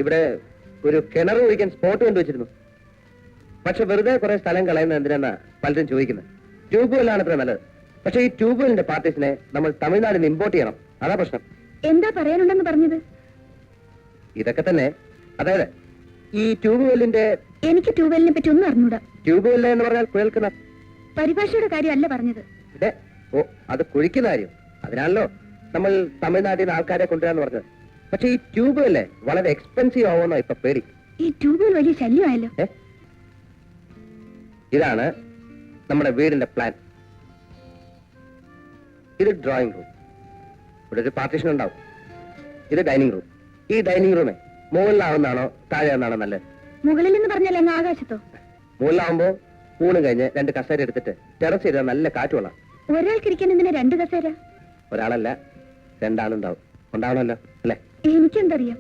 ഇവിടെ ഒരു കിണർ ഒഴിക്കാൻ സ്പോട്ട് കണ്ടുവച്ചിരുന്നു. പക്ഷെ വെറുതെ കുറെ സ്ഥലം കളയുന്നത് എന്തിനാ പലരും ചോദിക്കുന്നത്. ട്യൂബ് വെല്ലാണ് അത്ര നല്ലത്. പക്ഷെ ഈ ട്യൂബ് വെല്ലിന്റെ പാർട്ടീസിനെ നമ്മൾ തമിഴ്നാട്ടിൽ നിന്ന് ഇമ്പോർട്ട് ചെയ്യണം. അതാ പ്രശ്നം. എന്താ പറയാനുണ്ടെന്ന് പറഞ്ഞത്? ഇതൊക്കെ തന്നെ. അതായത് ഈ ട്യൂബ് വെല്ലിന്റെ... എനിക്ക് ട്യൂബ് വെല്ലിനെ പറ്റി ഒന്നും അറിഞ്ഞൂടാ. ട്യൂബ് വെല്ല് എന്ന് പറഞ്ഞാൽ കുഴൽക്കിണർ. പരിഭാഷയുടെ കാര്യമല്ല പറഞ്ഞത്. ഓ, അത് കുഴിക്കുന്ന കാര്യം. അതിനാണല്ലോ നമ്മൾ തമിഴ്നാട്ടിൽ നിന്ന് ആൾക്കാരെ കൊണ്ടുവരാന്ന് പറഞ്ഞത്. പക്ഷെ ഈ ട്യൂബ് വെല്ല് വളരെ എക്സ്പെൻസീവ് ആവുമെന്നോ ഇപ്പൊ പേടി. ഈ ട്യൂബ് വെൽ വലിയ ശല്യമായല്ലോ. ഇതാണ് നമ്മുടെ വീടിന്റെ പ്ലാൻ. ഇത് ഡ്രോയിങ് റൂം. ഇവിടെ ഒരു പാർട്ടീഷൻ ഉണ്ടാവും. ഇത് ഡൈനിങ് റൂം. ഈ ഡൈനിങ് റൂമേ മുകളിലാവുന്നതാണോ താഴെയാവുന്നതാണോ നല്ലത്? മുകളിൽ എന്ന് പറഞ്ഞാൽ അങ്ങ് ആകാശത്തോ? മുകളിലാവുമ്പോ ഊണ് കഴിഞ്ഞ് 2 കസേര എടുത്തിട്ട് ടെറസ് ചെയ്താൽ നല്ല കാറ്റുകൊള്ളാം. ഒരാൾക്കിരിക്കാൻ എന്തിനാ 2 കസേര? ഒരാളല്ല, 2 ആളുണ്ടാവും. ഉണ്ടാവണമല്ലോ അല്ലേ? എനിക്കെന്തറിയാം.